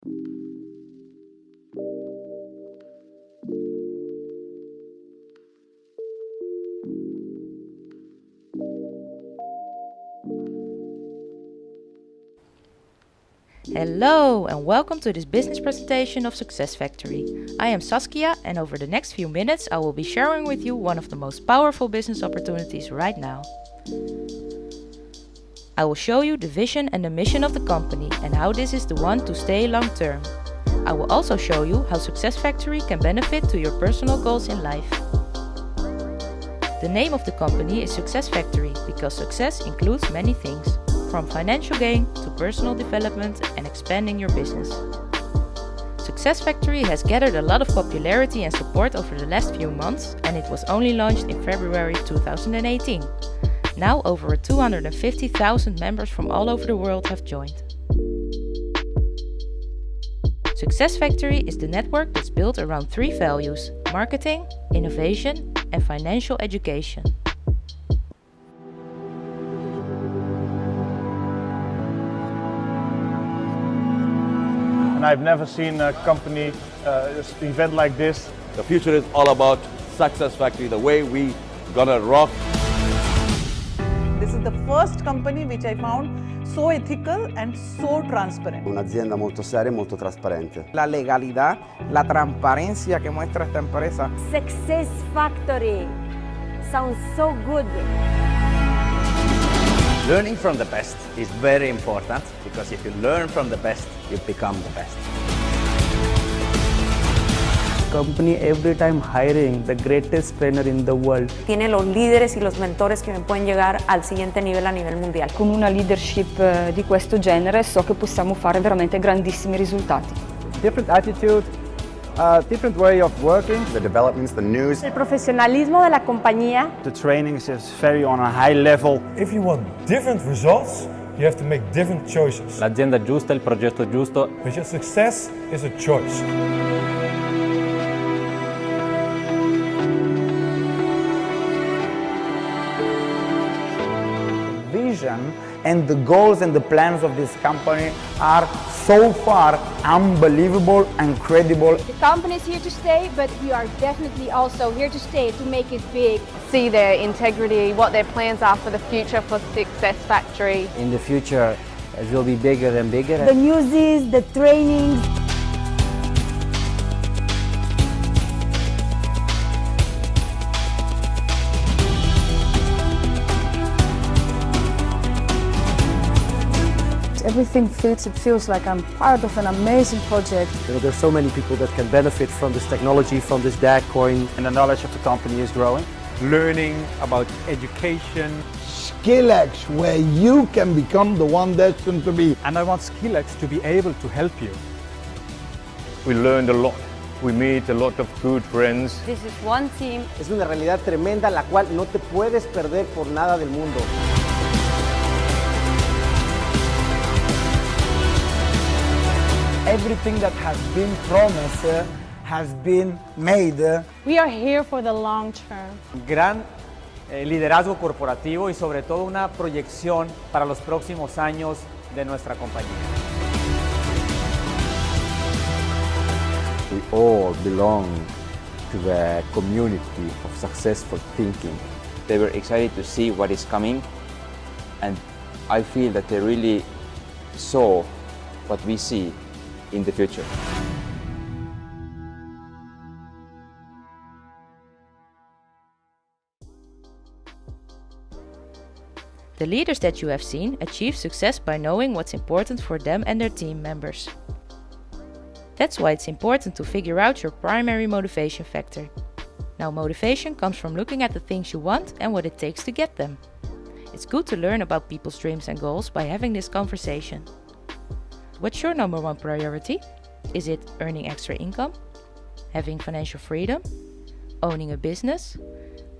Hello and welcome to this business presentation of Success Factory. I am Saskia and over the next few minutes I will be sharing with you one of the most powerful business opportunities right now. I will show you the vision and the mission of the company and how this is the one to stay long term. I will also show you how Success Factory can benefit to your personal goals in life. The name of the company is Success Factory because success includes many things, from financial gain to personal development and expanding your business. Success Factory has gathered a lot of popularity and support over the last few months and it was only launched in February 2018. Now over 250,000 members from all over the world have joined. Success Factory is the network that's built around three values: marketing, innovation and financial education. And I've never seen a company event like this. The future is all about Success Factory, the way we gonna rock. This is the first company which I found so ethical and so transparent. Un'azienda molto seria e molto trasparente. La legalidad, la transparencia que muestra esta empresa. Success Factory sounds so good. Learning from the best is very important because if you learn from the best, you become the best. Company every time hiring the greatest trainer in the world. Tiene los líderes y los mentores que me pueden llegar al siguiente nivel a nivel mundial. Con una leadership di questo genere so che possiamo fare veramente grandissimi risultati. Different attitude, different way of working. The developments, the news. El profesionalismo de la compañía. The trainings is very on a high level. If you want different results, you have to make different choices. L'azienda giusta, il progetto giusto. But your success is a choice. Vision and the goals and the plans of this company are so far unbelievable and credible. The company is here to stay, but we are definitely also here to stay to make it big. See their integrity, what their plans are for the future for Success Factory. In the future, it will be bigger and bigger. The newsies, the trainings. Everything fits, it feels like I'm part of an amazing project. There's so many people that can benefit from this technology, from this DAG coin. And the knowledge of the company is growing. Learning about education. SkillX, where you can become the one destined to be. And I want SkillX to be able to help you. We learned a lot. We meet a lot of good friends. This is one team. Es una realidad tremenda la cual no te puedes perder por nada del mundo. Everything that has been promised has been made. We are here for the long term. Gran liderazgo corporativo y sobre todo una proyección para los próximos años de nuestra compañía. We all belong to the community of successful thinking. They were excited to see what is coming, and I feel that they really saw what we see in the future. The leaders that you have seen achieve success by knowing what's important for them and their team members. That's why it's important to figure out your primary motivation factor. Now, motivation comes from looking at the things you want and what it takes to get them. It's good to learn about people's dreams and goals by having this conversation. What's your number one priority? Is it earning extra income? Having financial freedom? Owning a business?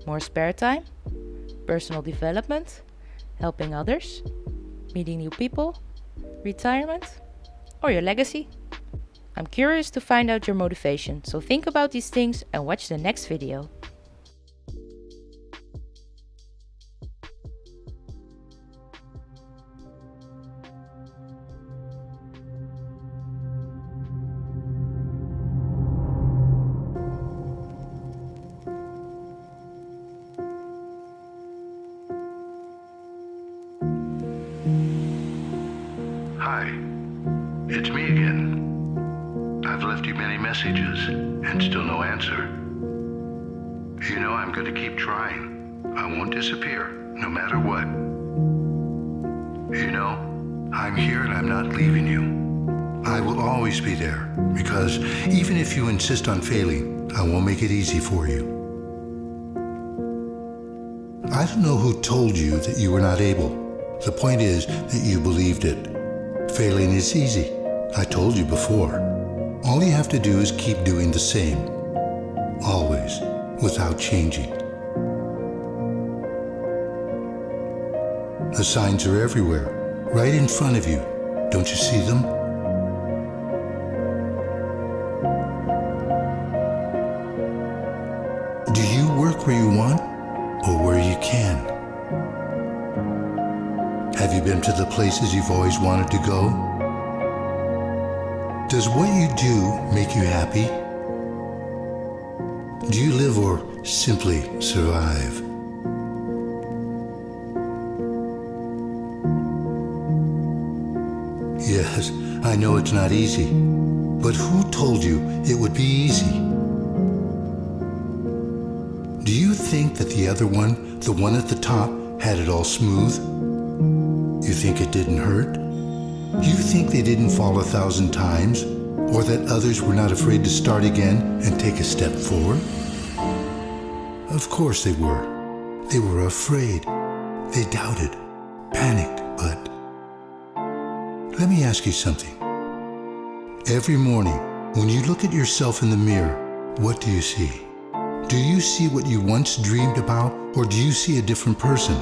More spare time? Personal development? Helping others? Meeting new people? Retirement? Or your legacy? I'm curious to find out your motivation, so think about these things and watch the next video. It's me again. I've left you many messages and still no answer. You know I'm going to keep trying. I won't disappear, no matter what. You know, I'm here and I'm not leaving you. I will always be there, because even if you insist on failing, I won't make it easy for you. I don't know who told you that you were not able. The point is that you believed it. Failing is easy. I told you before. All you have to do is keep doing the same. Always, without changing. The signs are everywhere, right in front of you. Don't you see them? Do you work where you want or where you can? Have you been to the places you've always wanted to go? Does what you do make you happy? Do you live or simply survive? Yes, I know it's not easy, but who told you it would be easy? Do you think that the other one, the one at the top, had it all smooth? You think it didn't hurt? You think they didn't fall 1,000 times? Or that others were not afraid to start again and take a step forward? Of course they were. They were afraid. They doubted, panicked, but... Let me ask you something. Every morning, when you look at yourself in the mirror, what do you see? Do you see what you once dreamed about, or do you see a different person?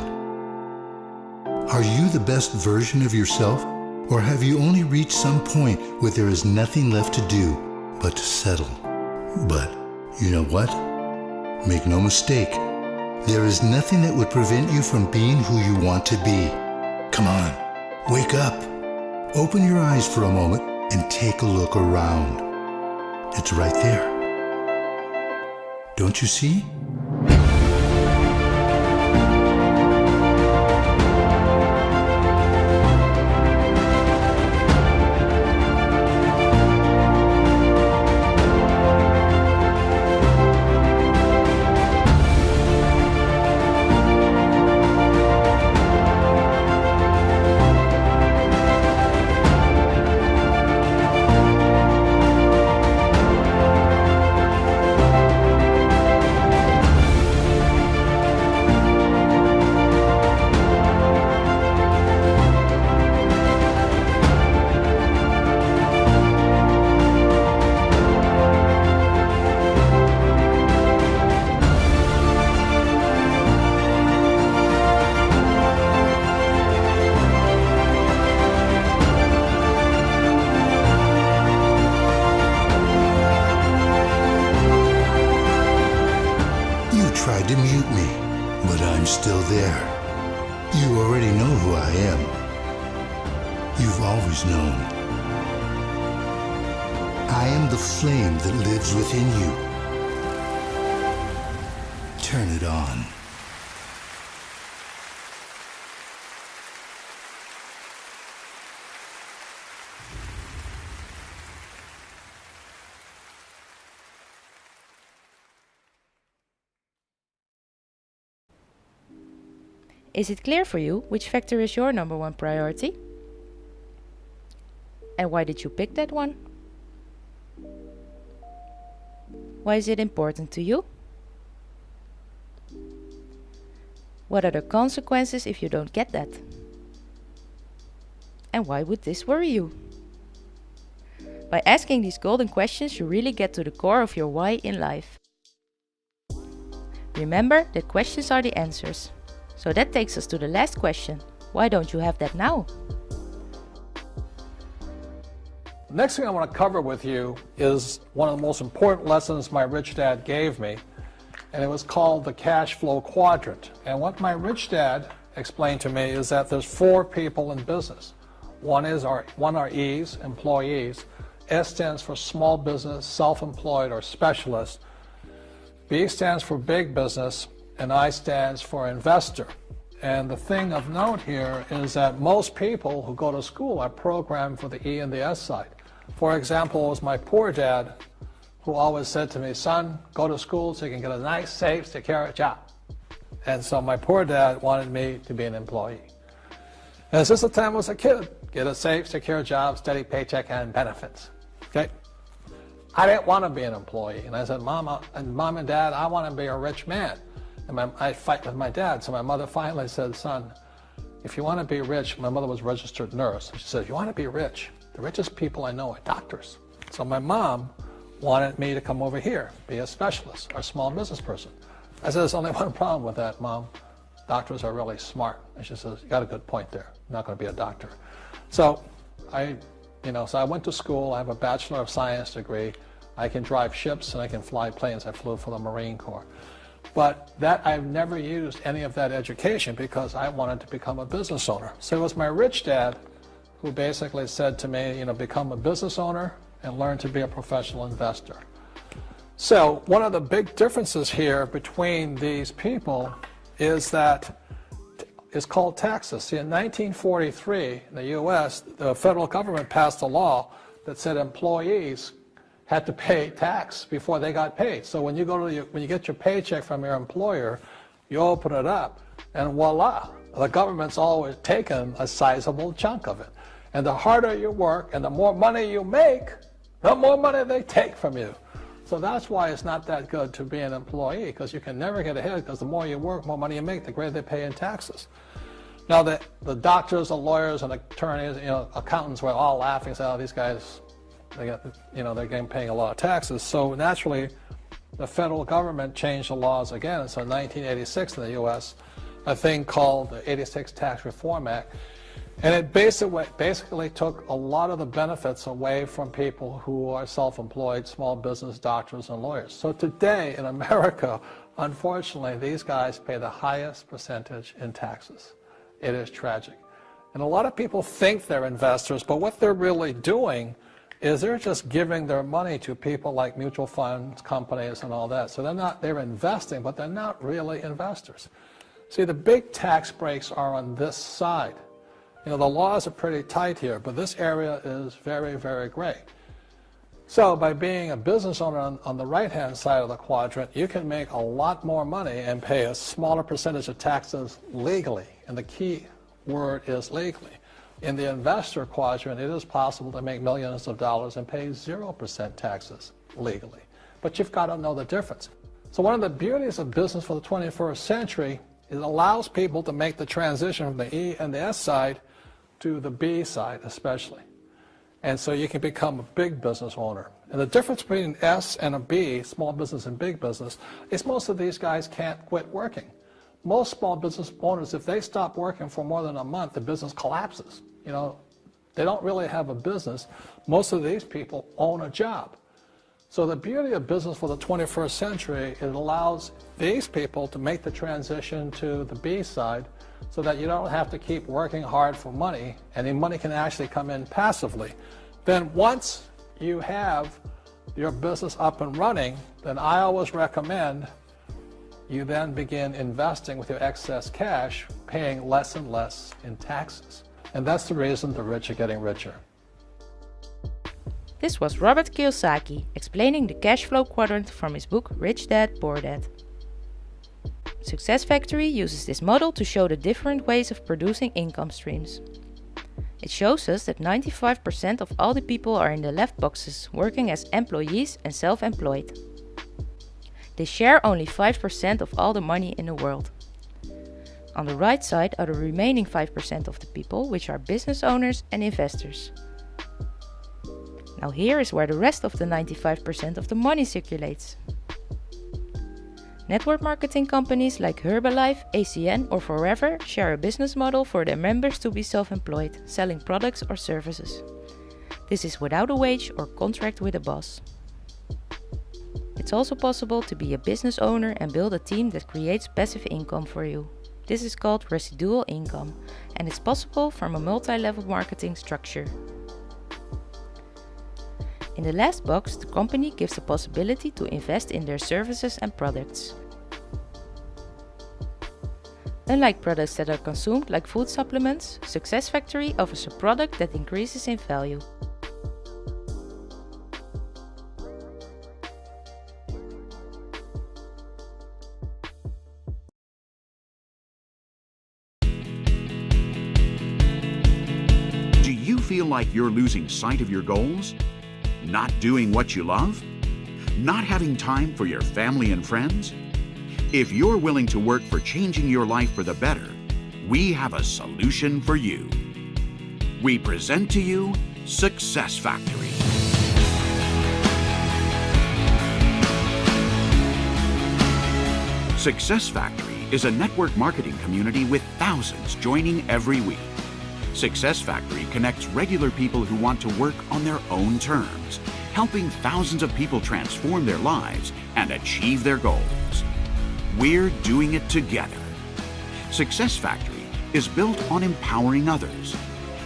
Are you the best version of yourself, or have you only reached some point where there is nothing left to do but to settle? But you know what? Make no mistake, there is nothing that would prevent you from being who you want to be. Come on, wake up. Open your eyes for a moment and take a look around. It's right there. Don't you see? Tried to mute me, but I'm still there. You already know who I am. You've always known. I am the flame that lives within you. Turn it on. Is it clear for you which factor is your number one priority? And why did you pick that one? Why is it important to you? What are the consequences if you don't get that? And why would this worry you? By asking these golden questions, you really get to the core of your why in life. Remember that questions are the answers. So that takes us to the last question. Why don't you have that now? Next thing I want to cover with you is one of the most important lessons my rich dad gave me, and it was called the cash flow quadrant. And what my rich dad explained to me is that there's 4 people in business. One are E's, employees. S stands for small business, self-employed, or specialist. B stands for big business, and I stands for investor. And the thing of note here is that most people who go to school are programmed for the E and the S side. For example, it was my poor dad who always said to me, son, go to school so you can get a nice, safe, secure job. And so my poor dad wanted me to be an employee. And since the time I was a kid, get a safe, secure job, steady paycheck, and benefits. Okay? I didn't want to be an employee. And I said, Mom and Dad, I want to be a rich man. And I fight with my dad. So my mother finally said, son, if you want to be rich, my mother was a registered nurse. She said, if you want to be rich, the richest people I know are doctors. So my mom wanted me to come over here, be a specialist or a small business person. I said, there's only one problem with that, Mom. Doctors are really smart. And she says, you got a good point there. I'm not going to be a doctor. So I went to school. I have a Bachelor of Science degree. I can drive ships and I can fly planes. I flew for the Marine Corps. But I've never used any of that education because I wanted to become a business owner. So it was my rich dad who basically said to me, become a business owner and learn to be a professional investor. So one of the big differences here between these people is that it's called taxes. See, in 1943 in the U.S., the federal government passed a law that said employees had to pay tax before they got paid. So when you get your paycheck from your employer, you open it up, and voila, the government's always taken a sizable chunk of it. And the harder you work and the more money you make, the more money they take from you. So that's why it's not that good to be an employee, because you can never get ahead, because the more you work, more money you make, the greater they pay in taxes. Now the doctors, the lawyers, and attorneys, accountants were all laughing, saying, "Oh, these guys, they're paying a lot of taxes." So naturally, the federal government changed the laws again. So in 1986 in the U.S., a thing called the '86 Tax Reform Act. And it basically took a lot of the benefits away from people who are self-employed, small business, doctors, and lawyers. So today in America, unfortunately, these guys pay the highest percentage in taxes. It is tragic. And a lot of people think they're investors, but what they're really doing is they're just giving their money to people like mutual funds, companies, and all that. So they're investing, but they're not really investors. See, the big tax breaks are on this side. The laws are pretty tight here, but this area is very, very gray. So by being a business owner on the right-hand side of the quadrant, you can make a lot more money and pay a smaller percentage of taxes legally. And the key word is legally. In the investor quadrant, it is possible to make millions of dollars and pay 0% taxes legally. But you've got to know the difference. So one of the beauties of business for the 21st century is it allows people to make the transition from the E and the S side to the B side especially. And so you can become a big business owner. And the difference between an S and a B, small business and big business, is most of these guys can't quit working. Most small business owners, if they stop working for more than a month, the business collapses. They don't really have a business. Most of these people own a job. So the beauty of business for the 21st century, it allows these people to make the transition to the B side so that you don't have to keep working hard for money, and the money can actually come in passively. Then once you have your business up and running, then I always recommend you then begin investing with your excess cash, paying less and less in taxes. And that's the reason the rich are getting richer. This was Robert Kiyosaki explaining the cash flow quadrant from his book Rich Dad, Poor Dad. Success Factory uses this model to show the different ways of producing income streams. It shows us that 95% of all the people are in the left boxes, working as employees and self-employed. They share only 5% of all the money in the world. On the right side are the remaining 5% of the people, which are business owners and investors. Now here is where the rest of the 95% of the money circulates. Network marketing companies like Herbalife, ACN or Forever share a business model for their members to be self-employed, selling products or services. This is without a wage or contract with a boss. It's also possible to be a business owner and build a team that creates passive income for you. This is called residual income, and it's possible from a multi-level marketing structure. In the last box, the company gives the possibility to invest in their services and products. Unlike products that are consumed like food supplements, Success Factory offers a product that increases in value. Do you feel like you're losing sight of your goals? Not doing what you love? Not having time for your family and friends? If you're willing to work for changing your life for the better, we have a solution for you. We present to you Success Factory. Success Factory is a network marketing community with thousands joining every week. Success Factory connects regular people who want to work on their own terms, helping thousands of people transform their lives and achieve their goals. We're doing it together. Success Factory is built on empowering others.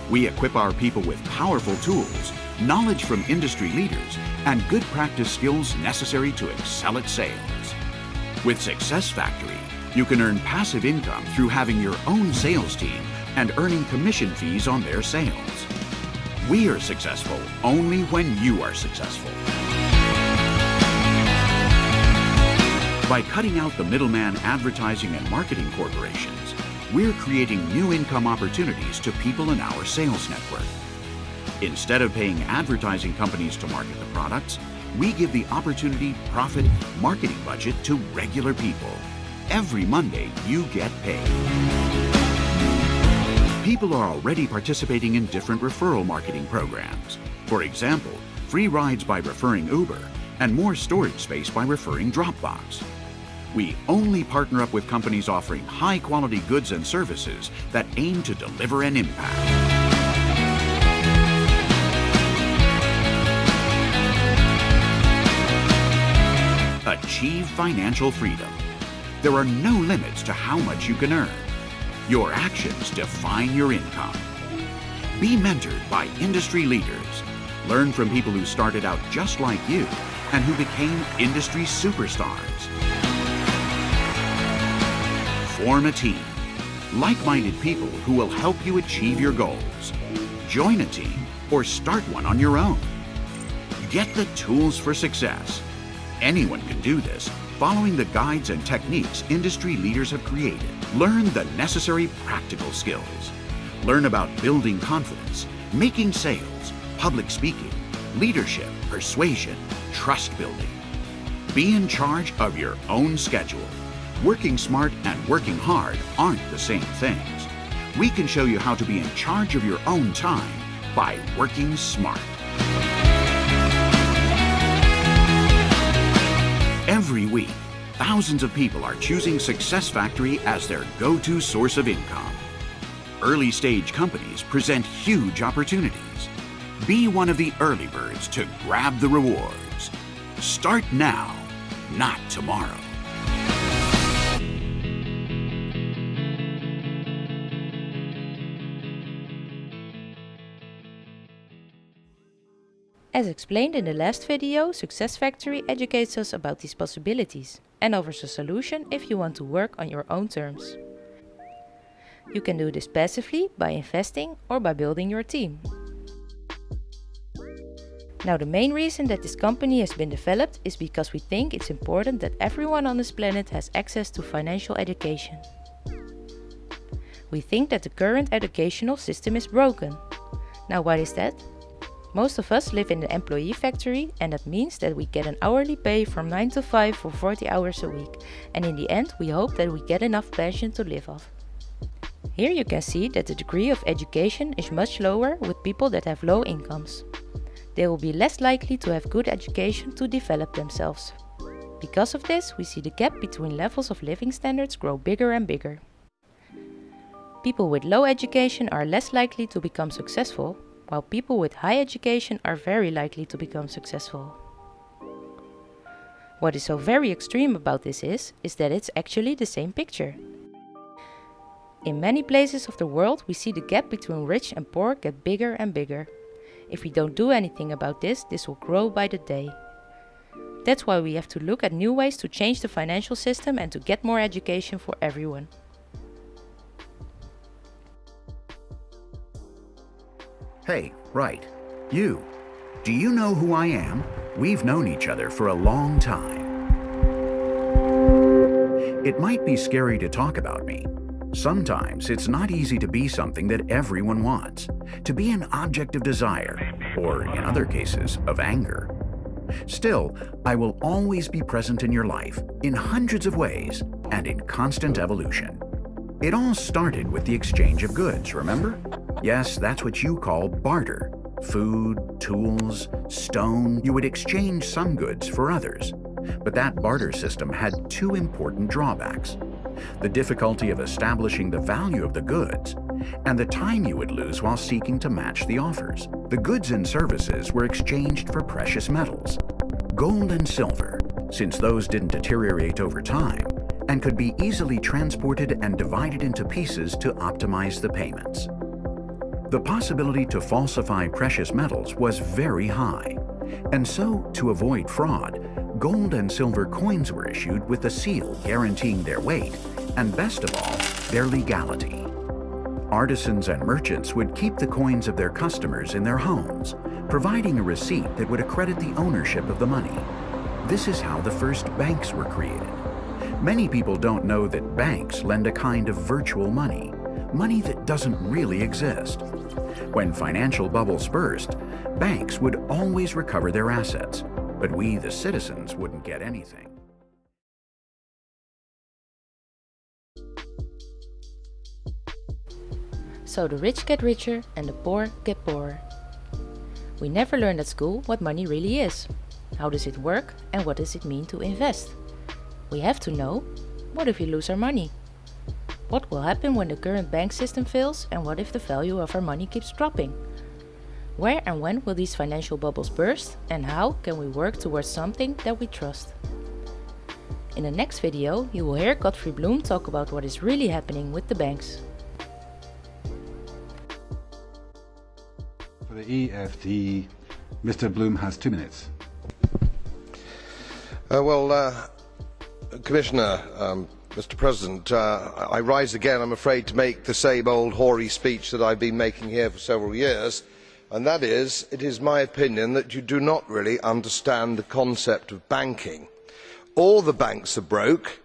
We equip our people with powerful tools, knowledge from industry leaders, and good practice skills necessary to excel at sales. With Success Factory, you can earn passive income through having your own sales team and earning commission fees on their sales. We are successful only when you are successful. By cutting out the middleman advertising and marketing corporations, we're creating new income opportunities to people in our sales network. Instead of paying advertising companies to market the products, we give the opportunity, profit, marketing budget to regular people. Every Monday, you get paid. People are already participating in different referral marketing programs. For example, free rides by referring Uber and more storage space by referring Dropbox. We only partner up with companies offering high-quality goods and services that aim to deliver an impact. Achieve financial freedom. There are no limits to how much you can earn. Your actions define your income. Be mentored by industry leaders. Learn from people who started out just like you and who became industry superstars. Form a team. Like-minded people who will help you achieve your goals. Join a team or start one on your own. Get the tools for success. Anyone can do this, following the guides and techniques industry leaders have created. Learn the necessary practical skills. Learn about building confidence, making sales, public speaking, leadership, persuasion, trust building. Be in charge of your own schedule. Working smart and working hard aren't the same things. We can show you how to be in charge of your own time by working smart. Every week, thousands of people are choosing Success Factory as their go-to source of income. Early-stage companies present huge opportunities. Be one of the early birds to grab the rewards. Start now, not tomorrow. As explained in the last video, Success Factory educates us about these possibilities and offers a solution if you want to work on your own terms. You can do this passively by investing or by building your team. Now, the main reason that this company has been developed is because we think it's important that everyone on this planet has access to financial education. We think that the current educational system is broken. Now, why is that? Most of us live in an employee factory, and that means that we get an hourly pay from 9 to 5 for 40 hours a week, and in the end we hope that we get enough pension to live off. Here you can see that the degree of education is much lower with people that have low incomes. They will be less likely to have good education to develop themselves. Because of this, we see the gap between levels of living standards grow bigger and bigger. People with low education are less likely to become successful, while people with high education are very likely to become successful. What is so very extreme about this is that it's actually the same picture. In many places of the world, we see the gap between rich and poor get bigger and bigger. If we don't do anything about this, this will grow by the day. That's why we have to look at new ways to change the financial system and to get more education for everyone. Hey, right. You. Do you know who I am? We've known each other for a long time. It might be scary to talk about me. Sometimes it's not easy to be something that everyone wants, to be an object of desire, or in other cases, of anger. Still, I will always be present in your life, in hundreds of ways, and in constant evolution. It all started with the exchange of goods, remember? Yes, that's what you call barter. Food, tools, stone, you would exchange some goods for others. But that barter system had two important drawbacks: the difficulty of establishing the value of the goods, and the time you would lose while seeking to match the offers. The goods and services were exchanged for precious metals, gold and silver, since those didn't deteriorate over time, and could be easily transported and divided into pieces to optimize the payments. The possibility to falsify precious metals was very high, and so, to avoid fraud, gold and silver coins were issued with a seal guaranteeing their weight, and best of all, their legality. Artisans and merchants would keep the coins of their customers in their homes, providing a receipt that would accredit the ownership of the money. This is how the first banks were created. Many people don't know that banks lend a kind of virtual money, money that doesn't really exist. When financial bubbles burst, banks would always recover their assets, but we, the citizens, wouldn't get anything. So the rich get richer and the poor get poorer. We never learned at school what money really is. How does it work and what does it mean to invest? We have to know, what if we lose our money? What will happen when the current bank system fails, and what if the value of our money keeps dropping? Where and when will these financial bubbles burst, and how can we work towards something that we trust? In the next video, you will hear Godfrey Bloom talk about what is really happening with the banks. For the EFT, Mr. Bloom has 2 minutes. Commissioner, Mr. President, I rise again, I'm afraid, to make the same old hoary speech that I've been making here for several years, and that is, it is my opinion that you do not really understand the concept of banking. All the banks are broke.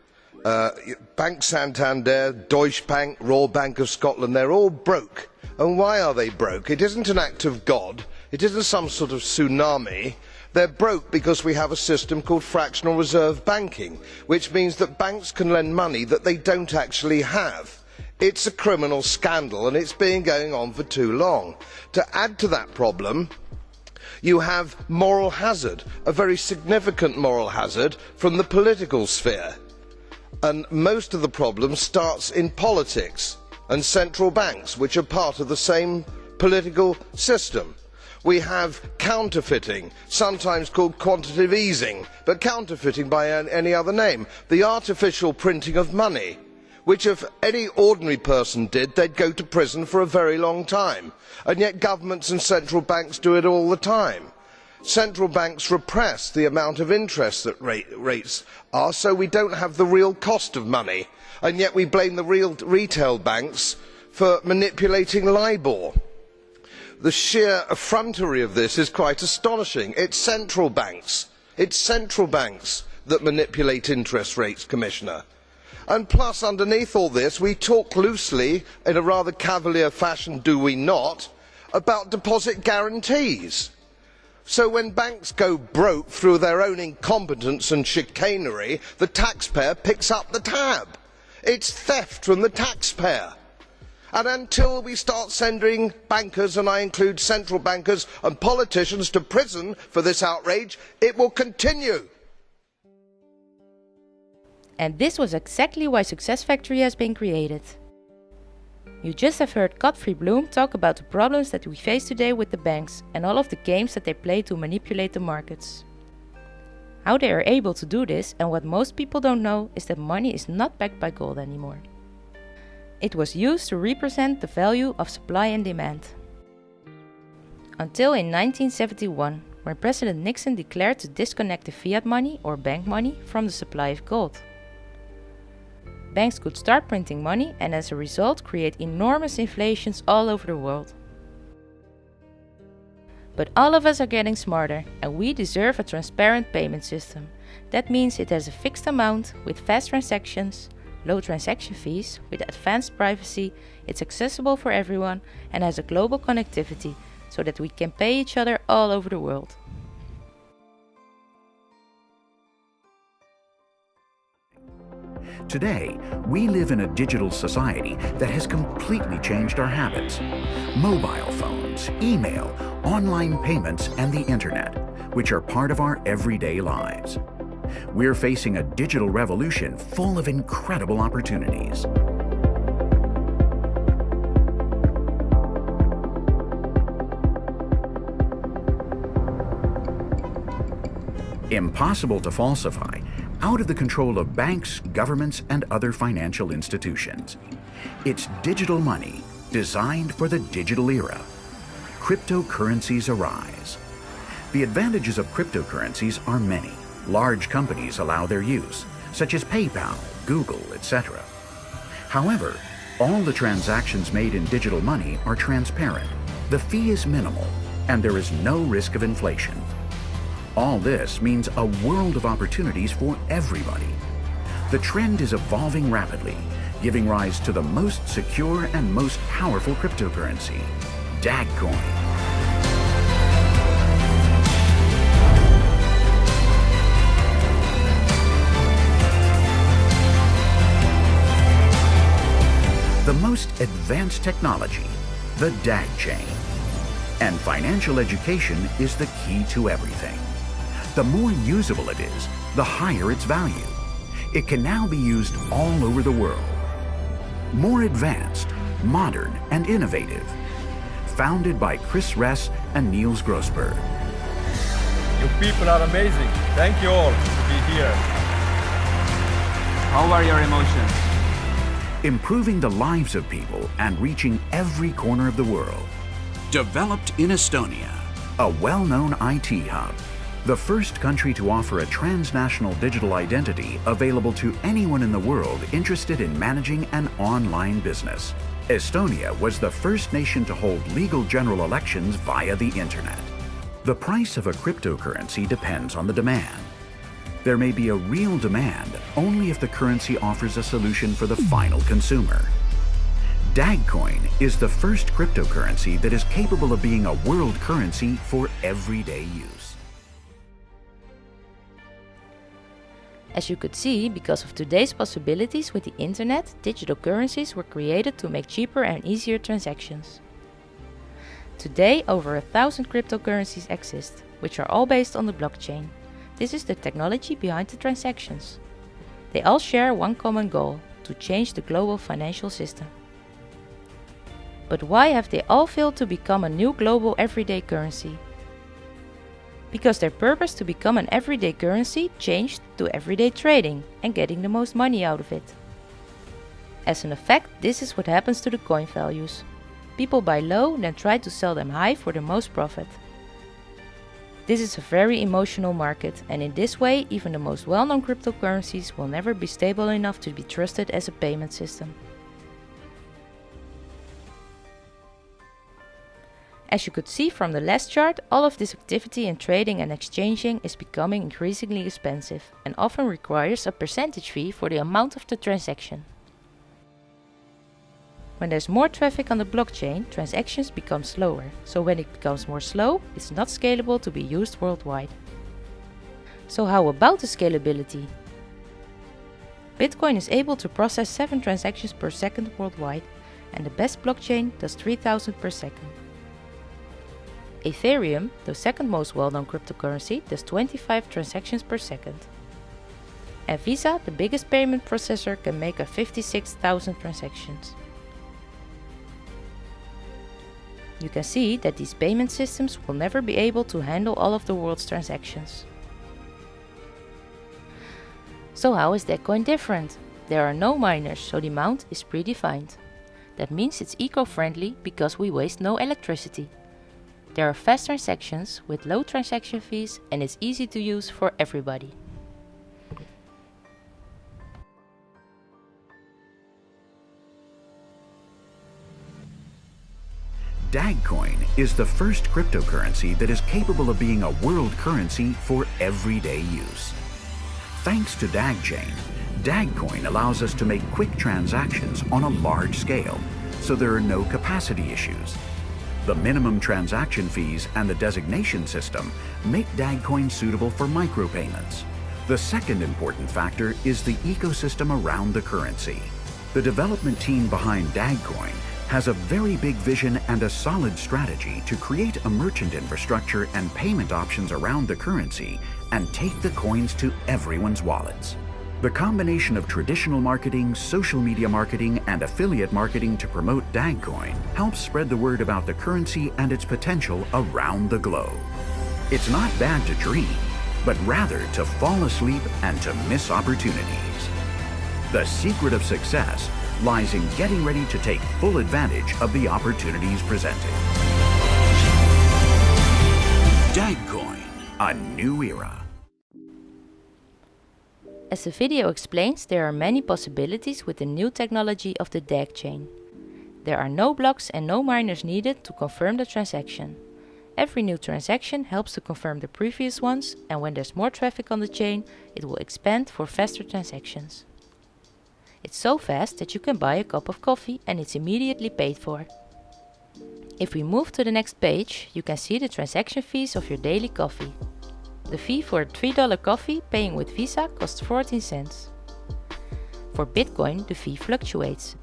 Bank Santander, Deutsche Bank, Royal Bank of Scotland, they're all broke. And why are they broke? It isn't an act of God. It isn't some sort of tsunami. They're broke because we have a system called fractional reserve banking, which means that banks can lend money that they don't actually have. It's a criminal scandal, and it's been going on for too long. To add to that problem, you have moral hazard, a very significant moral hazard from the political sphere. And most of the problem starts in politics and central banks, which are part of the same political system. We have counterfeiting, sometimes called quantitative easing, but counterfeiting by any other name. The artificial printing of money, which if any ordinary person did, they'd go to prison for a very long time. And yet governments and central banks do it all the time. Central banks repress the amount of interest that rates are, so we don't have the real cost of money. And yet we blame the real retail banks for manipulating LIBOR. The sheer effrontery of this is quite astonishing. It's central banks that manipulate interest rates, Commissioner. And plus, underneath all this, we talk loosely, in a rather cavalier fashion, do we not, about deposit guarantees. So when banks go broke through their own incompetence and chicanery, the taxpayer picks up the tab. It's theft from the taxpayer. And until we start sending bankers, and I include central bankers and politicians, to prison for this outrage, it will continue. And this was exactly why Success Factory has been created. You just have heard Godfrey Bloom talk about the problems that we face today with the banks and all of the games that they play to manipulate the markets. How they are able to do this, and what most people don't know, is that money is not backed by gold anymore. It was used to represent the value of supply and demand. Until in 1971, when President Nixon declared to disconnect the fiat money or bank money from the supply of gold. Banks could start printing money and as a result create enormous inflations all over the world. But all of us are getting smarter, and we deserve a transparent payment system. That means it has a fixed amount with fast transactions, low transaction fees with advanced privacy, it's accessible for everyone and has a global connectivity so that we can pay each other all over the world. Today, we live in a digital society that has completely changed our habits. Mobile phones, email, online payments, and the internet, which are part of our everyday lives. We're facing a digital revolution full of incredible opportunities. Impossible to falsify, out of the control of banks, governments, and other financial institutions. It's digital money designed for the digital era. Cryptocurrencies arise. The advantages of cryptocurrencies are many. Large companies allow their use, such as PayPal, Google, etc. However, all the transactions made in digital money are transparent, the fee is minimal, and there is no risk of inflation. All this means a world of opportunities for everybody. The trend is evolving rapidly, giving rise to the most secure and most powerful cryptocurrency, DAGcoin. The most advanced technology, the DAG chain. And financial education is the key to everything. The more usable it is, the higher its value. It can now be used all over the world. More advanced, modern, and innovative. Founded by Chris Ress and Niels Grossberg. You people are amazing. Thank you all to be here. How are your emotions? Improving the lives of people and reaching every corner of the world. Developed in Estonia, a well-known IT hub. The first country to offer a transnational digital identity available to anyone in the world interested in managing an online business. Estonia was the first nation to hold legal general elections via the internet. The price of a cryptocurrency depends on the demand. There may be a real demand only if the currency offers a solution for the final consumer. DAGcoin is the first cryptocurrency that is capable of being a world currency for everyday use. As you could see, because of today's possibilities with the internet, digital currencies were created to make cheaper and easier transactions. Today, over 1,000 cryptocurrencies exist, which are all based on the blockchain. This is the technology behind the transactions. They all share one common goal, to change the global financial system. But why have they all failed to become a new global everyday currency? Because their purpose to become an everyday currency changed to everyday trading and getting the most money out of it. As an effect, this is what happens to the coin values. People buy low, then try to sell them high for the most profit. This is a very emotional market, and in this way, even the most well-known cryptocurrencies will never be stable enough to be trusted as a payment system. As you could see from the last chart, all of this activity in trading and exchanging is becoming increasingly expensive and often requires a percentage fee for the amount of the transaction. When there's more traffic on the blockchain, transactions become slower, so when it becomes more slow, it's not scalable to be used worldwide. So how about the scalability? Bitcoin is able to process 7 transactions per second worldwide, and the best blockchain does 3,000 per second. Ethereum, the second most well-known cryptocurrency, does 25 transactions per second. And Visa, the biggest payment processor, can make 56,000 transactions. You can see that these payment systems will never be able to handle all of the world's transactions. So how is DAGcoin different? There are no miners, so the amount is predefined. That means it's eco-friendly because we waste no electricity. There are fast transactions with low transaction fees and it's easy to use for everybody. Dagcoin is the first cryptocurrency that is capable of being a world currency for everyday use. Thanks to DagChain, Dagcoin allows us to make quick transactions on a large scale, so there are no capacity issues. The minimum transaction fees and the designation system make Dagcoin suitable for micropayments. The second important factor is the ecosystem around the currency. The development team behind Dagcoin has a very big vision and a solid strategy to create a merchant infrastructure and payment options around the currency and take the coins to everyone's wallets. The combination of traditional marketing, social media marketing, and affiliate marketing to promote Dagcoin helps spread the word about the currency and its potential around the globe. It's not bad to dream, but rather to fall asleep and to miss opportunities. The secret of success lies in getting ready to take full advantage of the opportunities presented. Dagcoin, a new era. As the video explains, there are many possibilities with the new technology of the DAG chain. There are no blocks and no miners needed to confirm the transaction. Every new transaction helps to confirm the previous ones, and when there's more traffic on the chain, it will expand for faster transactions. It's so fast that you can buy a cup of coffee and it's immediately paid for. If we move to the next page, you can see the transaction fees of your daily coffee. The fee for a $3 coffee paying with Visa costs 14 cents. For Bitcoin, the fee fluctuates.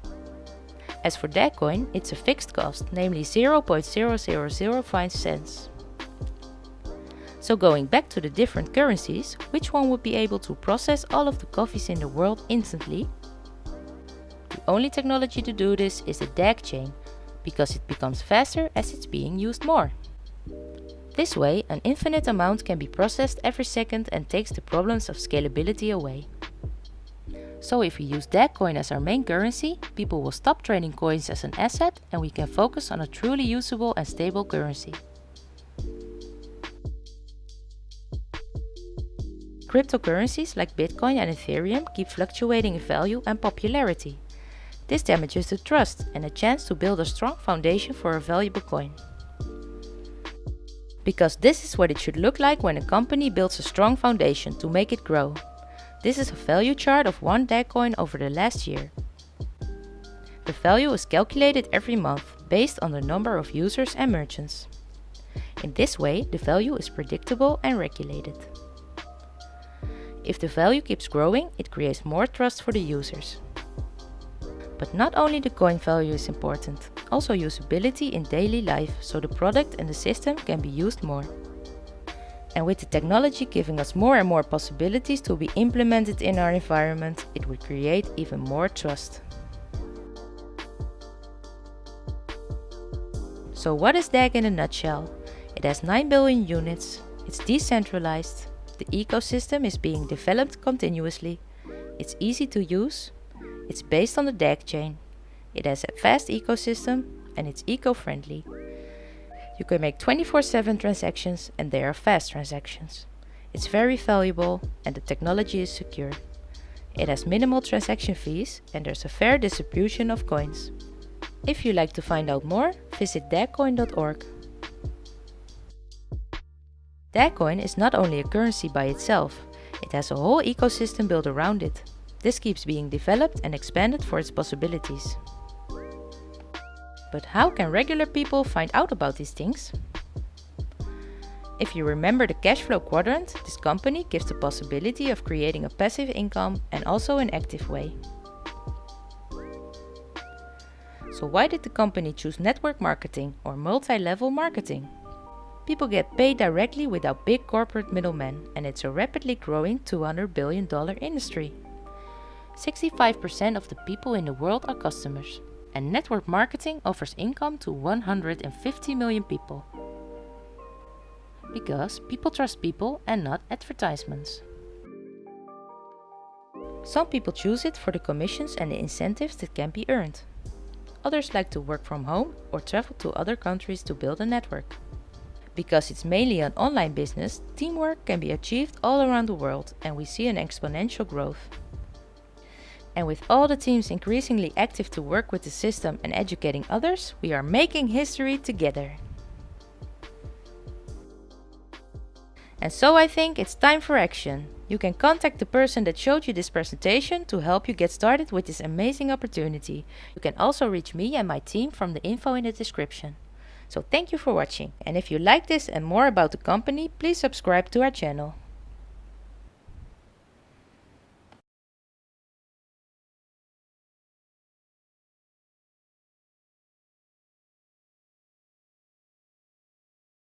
As for Dagcoin, it's a fixed cost, namely 0.0005 cents. So going back to the different currencies, which one would be able to process all of the coffees in the world instantly? The only technology to do this is the DAG chain, because it becomes faster as it's being used more. This way, an infinite amount can be processed every second and takes the problems of scalability away. So if we use Dagcoin as our main currency, people will stop trading coins as an asset and we can focus on a truly usable and stable currency. Cryptocurrencies like Bitcoin and Ethereum keep fluctuating in value and popularity. This damages the trust and a chance to build a strong foundation for a valuable coin. Because this is what it should look like when a company builds a strong foundation to make it grow. This is a value chart of one Dagcoin over the last year. The value is calculated every month based on the number of users and merchants. In this way, the value is predictable and regulated. If the value keeps growing, it creates more trust for the users. But not only the coin value is important, also usability in daily life, so the product and the system can be used more. And with the technology giving us more and more possibilities to be implemented in our environment, it will create even more trust. So what is DAG in a nutshell? It has 9 billion units, it's decentralized, the ecosystem is being developed continuously, it's easy to use, it's based on the DAG chain, it has a fast ecosystem and it's eco-friendly. You can make 24/7 transactions and they are fast transactions. It's very valuable and the technology is secure. It has minimal transaction fees and there's a fair distribution of coins. If you'd like to find out more, visit dagcoin.org. Dagcoin is not only a currency by itself, it has a whole ecosystem built around it. This keeps being developed and expanded for its possibilities. But how can regular people find out about these things? If you remember the cash flow quadrant, this company gives the possibility of creating a passive income and also an active way. So why did the company choose network marketing or multi-level marketing? People get paid directly without big corporate middlemen, and it's a rapidly growing $200 billion industry. 65% of the people in the world are customers, and network marketing offers income to 150 million people. Because people trust people and not advertisements. Some people choose it for the commissions and the incentives that can be earned. Others like to work from home or travel to other countries to build a network. Because it's mainly an online business, teamwork can be achieved all around the world and we see an exponential growth. And with all the teams increasingly active to work with the system and educating others, we are making history together. And so I think it's time for action. You can contact the person that showed you this presentation to help you get started with this amazing opportunity. You can also reach me and my team from the info in the description. So thank you for watching, and if you like this and more about the company, please subscribe to our channel.